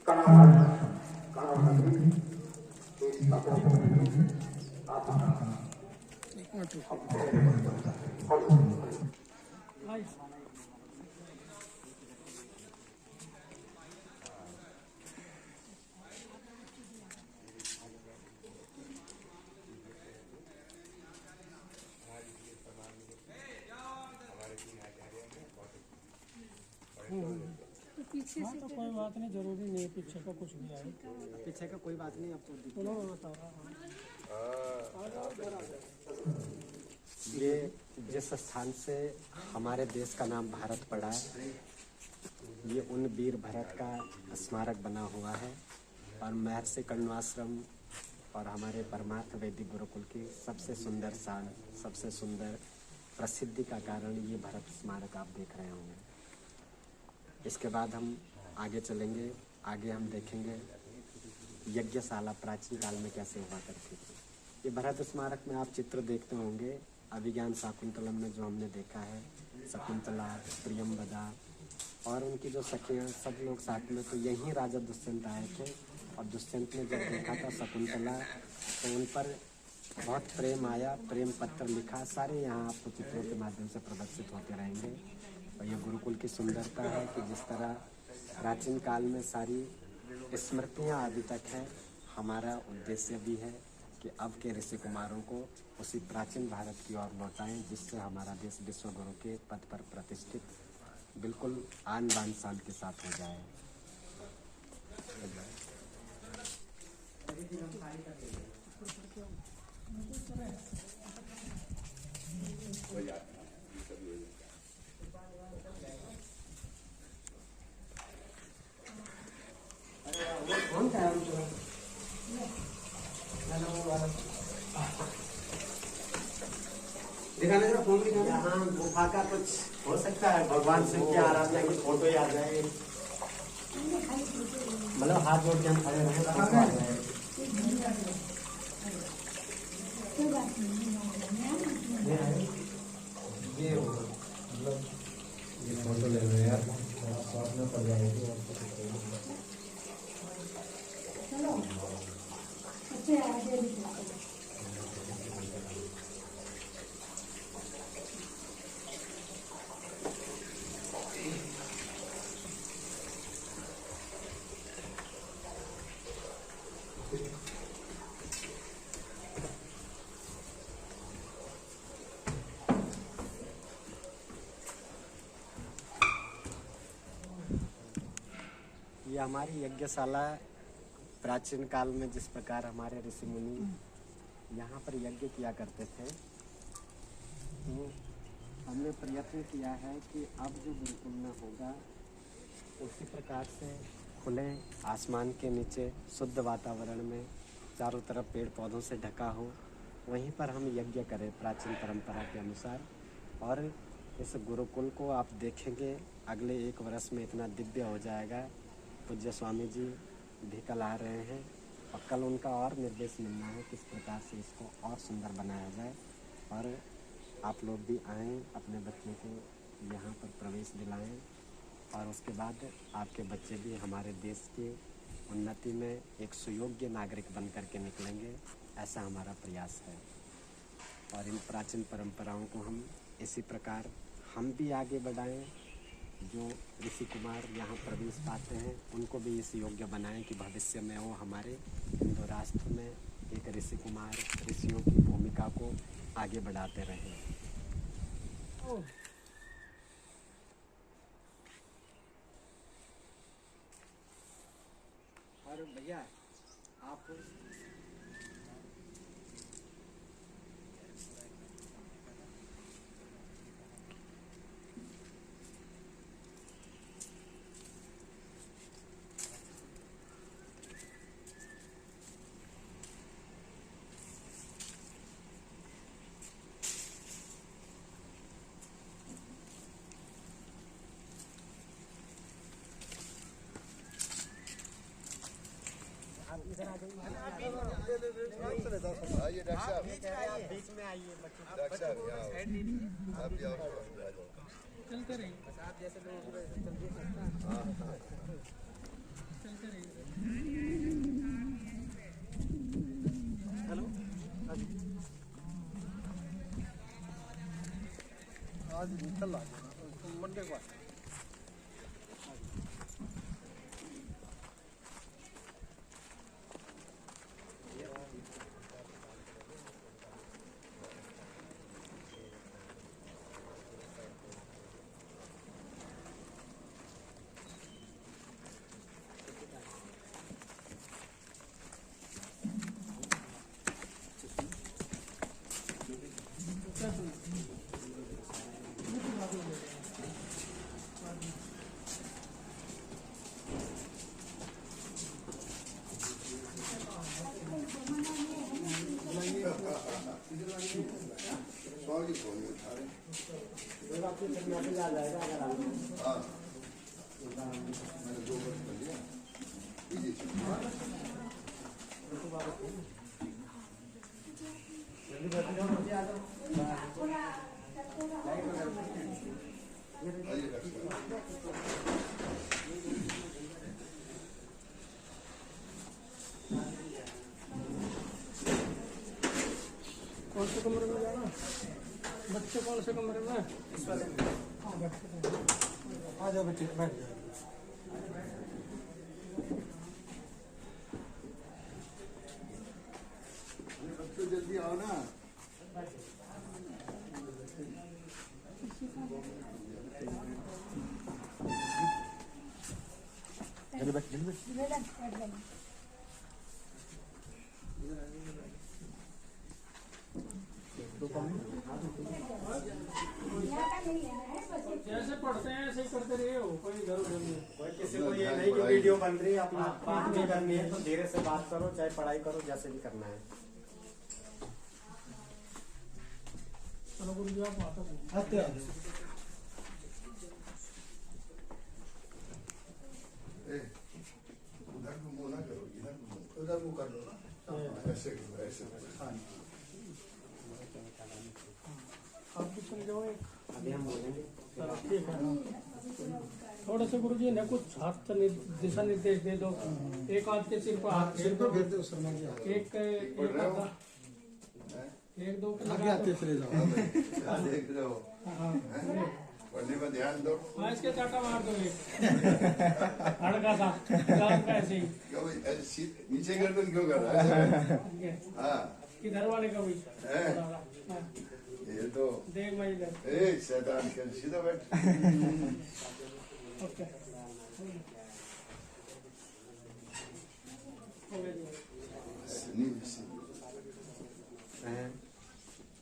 तो पीछे से तो कोई बात नहीं, जरूरी नहीं पीछे का कुछ भी आए। पीछे का कोई बात नहीं, आपको ये जिस स्थान से हमारे देश का नाम भारत पड़ा है, ये उन वीर भरत का स्मारक बना हुआ है और महर्षि कण्वाश्रम और हमारे परमार्थ वैदिक गुरुकुल की सबसे सुंदर शान, सबसे सुंदर प्रसिद्धि का कारण ये भरत स्मारक आप देख रहे होंगे। इसके बाद हम आगे चलेंगे, आगे हम देखेंगे यज्ञशाला प्राचीन काल में कैसे हुआ करती थी। ये भरत स्मारक में आप चित्र देखते होंगे, अभिज्ञान शाकुंतलम में जो हमने देखा है, शकुंतला, प्रियंवदा और उनकी जो सखियाँ सब लोग साथ में, तो यहीं राजा दुष्यंत आए थे और दुष्यंत ने जब देखा था शकुंतला तो उन पर बहुत प्रेम आया, प्रेम पत्र लिखा। सारे यहाँ आपको चित्रों के माध्यम से प्रदर्शित होते रहेंगे। और ये गुरुकुल की सुंदरता है कि जिस तरह प्राचीन काल में सारी स्मृतियाँ अभी तक हैं, हमारा उद्देश्य भी है कि अब के ऋषि कुमारों को उसी प्राचीन भारत की ओर लौटाएं, जिससे हमारा देश विश्व गुरु के पद पर प्रतिष्ठित बिल्कुल आन बान शान के साथ हो जाए। दिखाना जरा फोन दिखाना। यहाँ गुफा का कुछ हो सकता है, भगवान शिव की आराधना की फोटो याद है, मतलब हाथ जोड़ के हम खड़े रहे। ये फोटो ले लो यार, साथ में पड़ जाएगी। ये हमारी यज्ञशाला प्राचीन काल में जिस प्रकार हमारे ऋषि मुनि यहाँ पर यज्ञ किया करते थे, तो हमने प्रयत्न किया है कि अब जो गुरुकुल में होगा उसी प्रकार से खुले आसमान के नीचे शुद्ध वातावरण में चारों तरफ पेड़ पौधों से ढका हो, वहीं पर हम यज्ञ करें प्राचीन परंपरा के अनुसार। और इस गुरुकुल को आप देखेंगे अगले 1 वर्ष में इतना दिव्य हो जाएगा। पूज्य स्वामी जी भी कल आ रहे हैं और कल उनका और निर्देश मिलना है किस प्रकार से इसको और सुंदर बनाया जाए। और आप लोग भी आएँ, अपने बच्चों को यहाँ पर प्रवेश दिलाएं और उसके बाद आपके बच्चे भी हमारे देश के उन्नति में एक सुयोग्य नागरिक बन कर के निकलेंगे, ऐसा हमारा प्रयास है। और इन प्राचीन परंपराओं को हम इसी प्रकार हम भी आगे बढ़ाएं। जो ऋषि कुमार यहाँ प्रवेश पाते हैं उनको भी इस योग्य बनाएं कि भविष्य में वो हमारे हिंदू राष्ट्र में एक ऋषि कुमार, ऋषियों की भूमिका को आगे बढ़ाते रहें। और भैया आप इधर आ जाइए, बीच में आइए डॉक्टर साहब आप जाओ, चलते रहिए, आप जैसे लोग चलते रहिए। मैसेज आ जाएगा अगर आप हाँ मैंने 2 वर्ष कर लिया आइए डॉक्टर कौन से कमरे में जाना? बच्चे कौन से कमरे में? आ जाओ बच्चे, बैठ जाओ। बच्चों जल्दी आओ ना जैसे पढ़ते हैं ऐसे ही करते रहे हो, कोई इधर उधर नहीं। कोई किसी को ये नहीं कि वीडियो बन रही है अपना बात नहीं करनी है तो धीरे से बात करो, चाहे पढ़ाई करो, जैसे भी करना है। चलो गुरु जी आप आता आते आते ए, उधर को मुंह ना करो इधर को मुंह उधर मुंह कर लो ना ऐसे करो ऐसे आप भी सुन जाओ एक। अभी हम बोलेंगे चलो ठीक है। थोड़े से गुरु जी ने कुछ हाथ दिशा निर्देश दे दो। एक हाथ के सिर पर हाथ सिर पे फेरते हो शर्मा जी एक आधा, एक दो आगे आते चले जाओ। क्या देख रहे हो हैं? पढ़ने में ध्यान दो हाँ इसके चाटा मार दो एक हड़का सा जान का ऐसे ही क्यों भाई, ऐसे नीचे गर्दन क्यों कर रहा है हाँ कि घर वाले का भी हैं? ये तो देख मैं इधर ए शैतान के सीधा बैठ ओके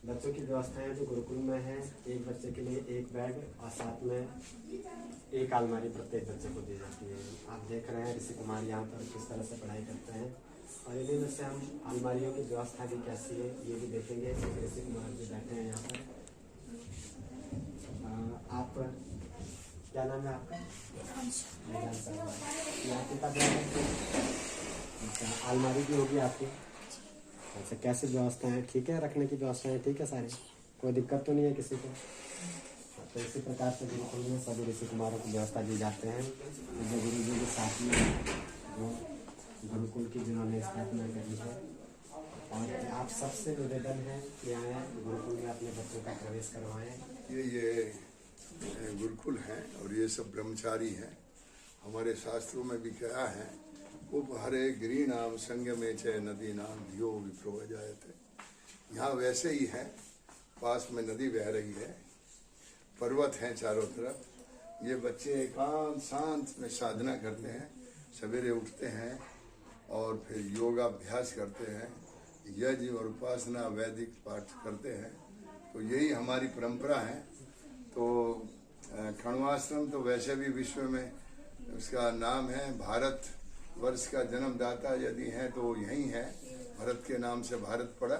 बच्चों की व्यवस्थाएं जो गुरुकुल में है, एक बच्चे के लिए एक बैग और साथ में एक अलमारी प्रत्येक बच्चे को दी जाती है। आप देख रहे हैं ऋषि कुमार यहाँ पर किस तरह से पढ़ाई करते हैं और इन्हीं में से हम अलमारियों की व्यवस्था भी कैसी है ये भी देखेंगे। ऋषि कुमार जी बैठे हैं यहाँ पर। आप क्या नाम है आपका? यहाँ किताब अच्छा, अलमारी भी होगी आपकी? अच्छा, कैसे व्यवस्था है? ठीक है, रखने की व्यवस्था है ठीक है सारी, कोई दिक्कत तो नहीं है किसी को? तो इसी प्रकार से गुरुकुल में सभी ऋषि कुमारों की व्यवस्था दी जाते हैं। जो गुरु जी के साथ में जो गुरुकुल की जिन्होंने स्थापना करी है और आप सबसे निवेदन है कि आए गुरुकुल में अपने बच्चों का प्रवेश करवाएं। ये गुरुकुल हैं और ये सब ब्रह्मचारी हैं। हमारे शास्त्रों में भी कहा है उपहरे गिरी नाम संग में च नदी नाम धियो विप्रो जायते। यहाँ वैसे ही है, पास में नदी बह रही है, पर्वत हैं चारों तरफ। ये बच्चे एकांत शांत में साधना करते हैं, सवेरे उठते हैं और फिर योगाभ्यास करते हैं, यज्ञ और उपासना वैदिक पाठ करते हैं। तो यही हमारी परंपरा है। तो खण्वाश्रम तो वैसे भी विश्व में उसका नाम है, भारत वर्ष का जन्मदाता यदि है तो यही है, भरत के नाम से भारत पड़ा।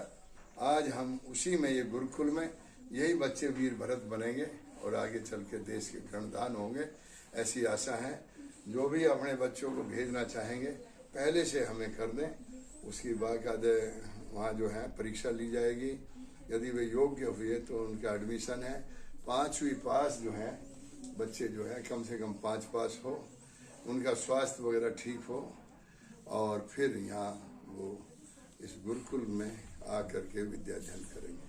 आज हम उसी में ये गुरुकुल में यही बच्चे वीर भरत बनेंगे और आगे चल के देश के गणदान होंगे, ऐसी आशा है। जो भी अपने बच्चों को भेजना चाहेंगे पहले से हमें कर दें, उसकी बाकायदे वहाँ जो है परीक्षा ली जाएगी। यदि वे योग्य हुए तो उनका एडमिशन है। 5वीं पास जो है बच्चे जो है कम से कम 5 पास हो, उनका स्वास्थ्य वगैरह ठीक हो और फिर यहाँ वो इस गुरुकुल में आकर के विद्या अध्ययन करेंगे।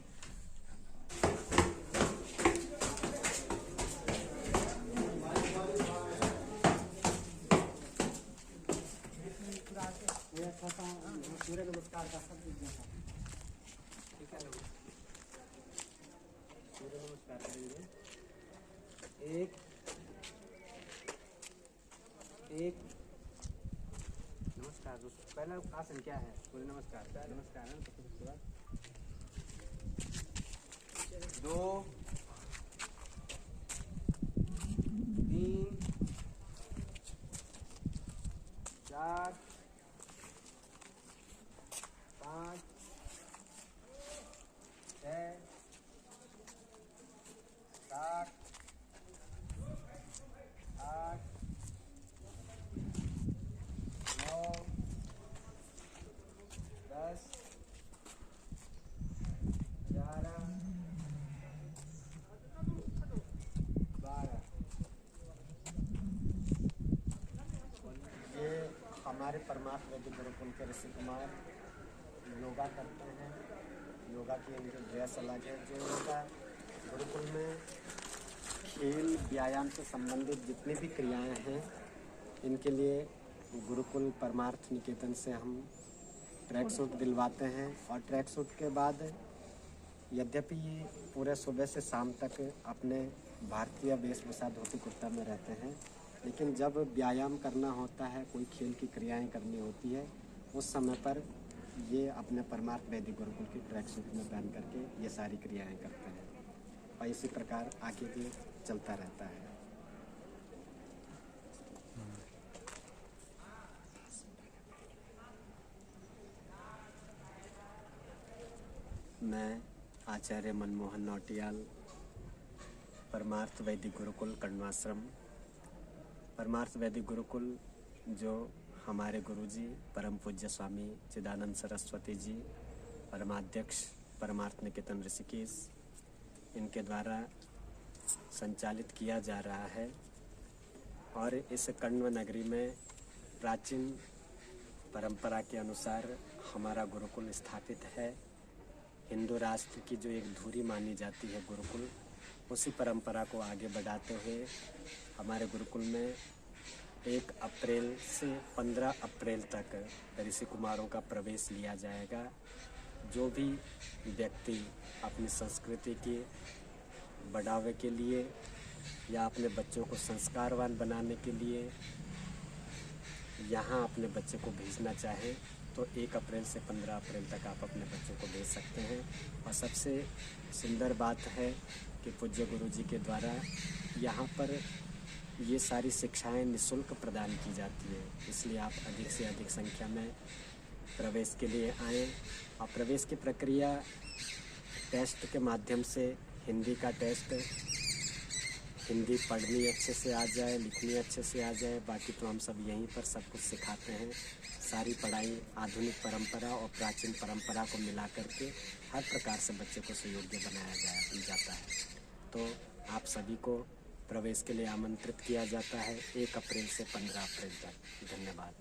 सूर्य नमस्कार का सब ठीक है, सूर्य नमस्कार करेंगे। एक नमस्कार। पहला आसन क्या है? सूर्य नमस्कार। नमस्कार है तो फिर उसके बाद 2 3 4 5 6 7 हमारे परमार्थ वैदिक गुरुकुल के ऋषि कुमार योगा करते हैं। योगा की इनकी ड्रेस अलग है। जो योगा गुरुकुल में खेल व्यायाम से संबंधित जितनी भी क्रियाएं हैं, इनके लिए गुरुकुल परमार्थ निकेतन से हम ट्रैक सूट दिलवाते हैं। और ट्रैक सूट के बाद यद्यपि ये पूरे सुबह से शाम तक अपने भारतीय वेशभूषा धोती कुर्ता में रहते हैं, लेकिन जब व्यायाम करना होता है, कोई खेल की क्रियाएं करनी होती है, उस समय पर ये अपने परमार्थ वैदिक गुरुकुल की ट्रैक सूट में पहन करके ये सारी क्रियाएं करते हैं। और इसी प्रकार आगे भी चलता रहता है। मैं आचार्य मनमोहन नौटियाल, परमार्थ वैदिक गुरुकुल कण्वाश्रम। परमार्थ वैदिक गुरुकुल जो हमारे गुरुजी परम पूज्य स्वामी चिदानंद सरस्वती जी, परमाध्यक्ष परमार्थ निकेतन ऋषिकेश, इनके द्वारा संचालित किया जा रहा है। और इस कण्व नगरी में प्राचीन परंपरा के अनुसार हमारा गुरुकुल स्थापित है। हिंदू राष्ट्र की जो एक धुरी मानी जाती है गुरुकुल, उसी परंपरा को आगे बढ़ाते हुए हमारे गुरुकुल में 1 अप्रैल से 15 अप्रैल तक ऋषि कुमारों का प्रवेश लिया जाएगा। जो भी व्यक्ति अपनी संस्कृति के बढ़ावे के लिए या अपने बच्चों को संस्कारवान बनाने के लिए यहाँ अपने बच्चे को भेजना चाहे तो 1 अप्रैल से 15 अप्रैल तक आप अपने बच्चों को भेज सकते हैं। और सबसे सुंदर बात है कि पूज्य गुरु जी के द्वारा यहाँ पर ये सारी शिक्षाएं निःशुल्क प्रदान की जाती है। इसलिए आप अधिक से अधिक संख्या में प्रवेश के लिए आएँ। और प्रवेश की प्रक्रिया टेस्ट के माध्यम से, हिंदी का टेस्ट, हिंदी पढ़नी अच्छे से आ जाए, लिखनी अच्छे से आ जाए, बाकी तो हम सब यहीं पर सब कुछ सिखाते हैं। सारी पढ़ाई आधुनिक परंपरा और प्राचीन परंपरा को मिला करके हर प्रकार से बच्चे को सुयोग्य बनाया जाता है। तो आप सभी को प्रवेश के लिए आमंत्रित किया जाता है 1 अप्रैल से 15 अप्रैल तक। धन्यवाद।